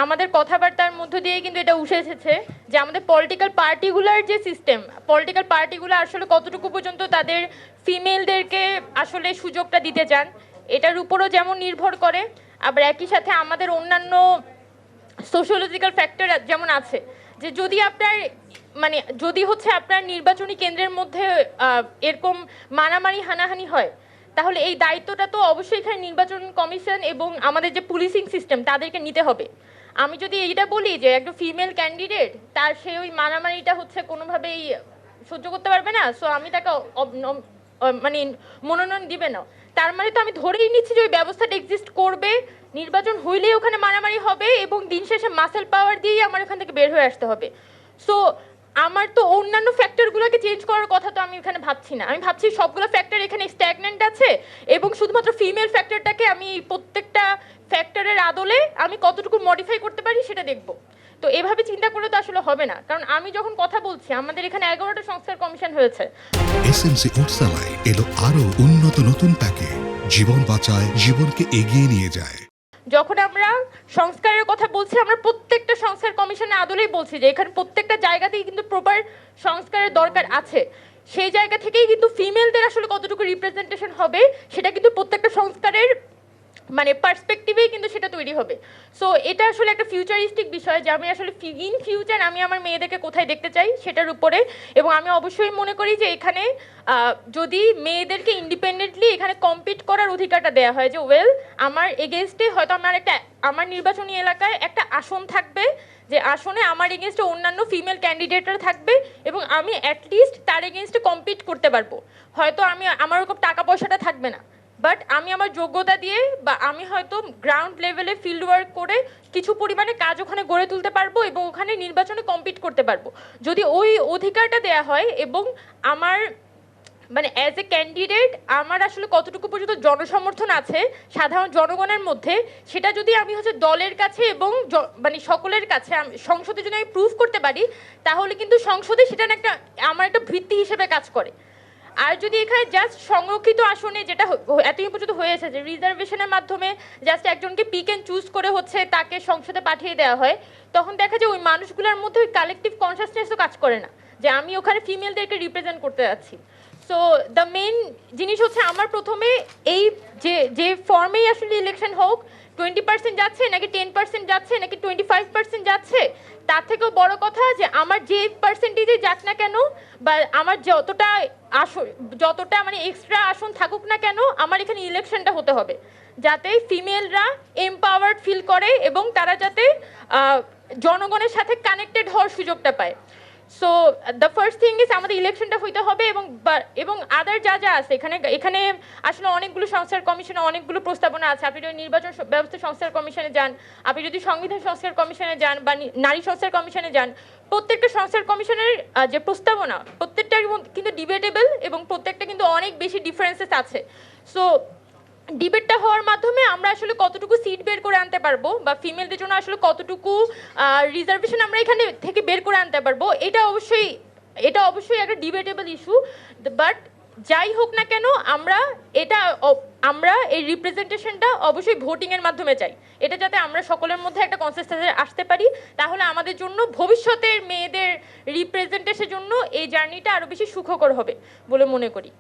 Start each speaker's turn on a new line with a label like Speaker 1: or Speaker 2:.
Speaker 1: আমাদের কথাবার্তার মধ্য দিয়ে কিন্তু এটা উঠে এসেছে যে আমাদের পলিটিক্যাল পার্টিগুলার যে সিস্টেম, পলিটিক্যাল পার্টিগুলো আসলে কতটুকু পর্যন্ত তাদের ফিমেলদেরকে আসলে সুযোগটা দিতে চান এটার উপরও যেমন নির্ভর করে, আবার একই সাথে আমাদের অন্যান্য সোশ্যোলজিক্যাল ফ্যাক্টর যেমন আছে যে যদি আপনার মানে যদি হচ্ছে আপনার নির্বাচনী কেন্দ্রের মধ্যে এরকম মারামারি হানাহানি হয়, তাহলে এই দায়িত্বটা তো অবশ্যই এখানে নির্বাচন কমিশন এবং আমাদের যে পুলিশিং সিস্টেম তাদেরকে নিতে হবে। আমি যদি এইটা বলি যে একটা ফিমেল ক্যান্ডিডেট তার সে ওই মারামারিটা হচ্ছে কোনোভাবেই সহ্য করতে পারবে না, সো আমি তাকে মানে মনোনয়ন দিবে না, তার মানে তো আমি ধরেই নিচ্ছি যে ওই ব্যবস্থাটা এক্সিস্ট করবে, নির্বাচন হইলেই ওখানে মারামারি হবে এবং দিন শেষে মাসেল পাওয়ার দিয়েই আমার ওখান থেকে বের হয়ে আসতে হবে। সো আমার তো অন্যান্য ফ্যাক্টরগুলোকে চেঞ্জ করার কথা তো আমি এখানে ভাবছি না, আমি ভাবছি সবগুলো ফ্যাক্টর এখানে স্ট্যাগনেন্ট আছে এবং শুধুমাত্র ফিমেল ফ্যাক্টরটাকে আমি প্রত্যেকটা ফ্যাক্টরের আদলে আমি কতটুকু মডিফাই করতে পারি সেটা দেখব। তো এভাবে চিন্তা করলে তো আসলে হবে না, কারণ আমি যখন কথা বলছি আমাদের এখানে 11টা সংস্কার কমিশন হয়েছে।
Speaker 2: এসএমসি ওটসালাই এলো আরো উন্নত নতুন প্যাকেজ, জীবন বাঁচায়, জীবনকে এগিয়ে নিয়ে যায়।
Speaker 1: যখন আমরা সংস্কারের কথা বলছি আমরা প্রত্যেকটা সংস্কার কমিশনের আদলেই বলছি যে এখানে প্রত্যেকটা জায়গাতেই কিন্তু প্রপার সংস্কারের দরকার আছে, সেই জায়গা থেকেই কিন্তু ফিমেলদের আসলে কতটুকু রিপ্রেজেন্টেশন হবে সেটা কিন্তু প্রত্যেকটা সংস্কারের মানে পার্সপেক্টিভেই কিন্তু সেটা তৈরি হবে। সো এটা আসলে একটা ফিউচারিস্টিক বিষয় যে আমি আসলে ইন ফিউচার আমি আমার মেয়েদেরকে কোথায় দেখতে চাই সেটার উপরে, এবং আমি অবশ্যই মনে করি যে এখানে যদি মেয়েদেরকে ইন্ডিপেন্ডেন্টলি এখানে কম্পিট করার অধিকারটা দেওয়া হয় যে ওয়েল আমার এগেনস্টে হয়তো আমার নির্বাচনী এলাকায় একটা আসন থাকবে যে আসনে আমার এগেনস্টে অন্যান্য ফিমেল ক্যান্ডিডেটরা থাকবে এবং আমি অ্যাটলিস্ট তার এগেনস্টে কম্পিট করতে পারবো, হয়তো আমার ওরকম টাকা পয়সাটা থাকবে না, বাট আমি আমার যোগ্যতা দিয়ে বা আমি হয়তো গ্রাউন্ড লেভেলে ফিল্ড ওয়ার্ক করে কিছু পরিমাণে কাজ ওখানে গড়ে তুলতে পারবো এবং ওখানে নির্বাচনে কম্পিট করতে পারবো। যদি ওই অধিকারটা দেয়া হয় এবং আমার মানে অ্যাজ এ ক্যান্ডিডেট আমার আসলে কতটুকু পর্যন্ত জনসমর্থন আছে সাধারণ জনগণের মধ্যে, সেটা যদি আমি হচ্ছে দলের কাছে এবং মানে সকলের কাছে সংসদে যদি আমি প্রুভ করতে পারি, তাহলে কিন্তু সংসদে সেটা একটা আমার একটা ভিত্তি হিসেবে কাজ করে। আর যদি এখানে জাস্ট সংরক্ষিত আসনে যেটা এতদিন পর্যন্ত হয়েছে যে রিজার্ভেশনের মাধ্যমে জাস্ট একজনকে পিক অ্যান্ড চুজ করে হচ্ছে তাকে সংসদে পাঠিয়ে দেওয়া হয়, তখন দেখা যায় ওই মানুষগুলোর মধ্যে ওই কালেকটিভ কনসাসনেসও কাজ করে না যে আমি ওখানে ফিমেলদেরকে রিপ্রেজেন্ট করতে যাচ্ছি। সো দ্য মেন জিনিস হচ্ছে আমার প্রথমে এই যে ফর্মেই আসলে ইলেকশন হোক, 20% যাচ্ছে নাকি 10% যাচ্ছে নাকি 25% যাচ্ছে, তার থেকেও বড় কথা যে আমার যে পার্সেন্টেজে যাক না কেন বা আমার যতটা মানে এক্সট্রা আসন থাকুক না কেন, আমার এখানে ইলেকশনটা হতে হবে যাতে ফিমেলরা এমপাওয়ার্ড ফিল করে এবং তারা যাতে জনগণের সাথে কানেক্টেড হওয়ার সুযোগটা পায়। So the first thing is আমাদের ইলেকশনটা হইতে হবে এবং আদার যা আছে এখানে আসলে অনেকগুলো সংস্কার কমিশনে অনেকগুলো প্রস্তাবনা আছে। আপনি যদি নির্বাচন ব্যবস্থা সংস্কার কমিশনে যান, আপনি যদি সংবিধান সংস্কার কমিশনে যান বা নারী সংস্কার কমিশনে যান, প্রত্যেকটা সংস্কার কমিশনের যে প্রস্তাবনা প্রত্যেকটা কিন্তু ডিবেটেবল এবং প্রত্যেকটা কিন্তু অনেক বেশি ডিফারেন্সেস আছে। সো ডিবেটটা হওয়ার মাধ্যমে আমরা আসলে কতটুকু সিট বের করে আনতে পারবো বা ফিমেলদের জন্য আসলে কতটুকু রিজার্ভেশন আমরা এখানে থেকে বের করে আনতে পারবো, এটা অবশ্যই একটা ডিবেটেবল ইস্যু। বাট যাই হোক না কেন আমরা এই রিপ্রেজেন্টেশনটা অবশ্যই ভোটিং এর মাধ্যমে চাই, এটা যাতে আমরা সকলের মধ্যে একটা কনসেনসাসে আসতে পারি, তাহলে আমাদের জন্য ভবিষ্যতের মেয়েদের রিপ্রেজেন্টেশনের জন্য এই জার্নিটা আরো বেশি সুখকর হবে বলে মনে করি।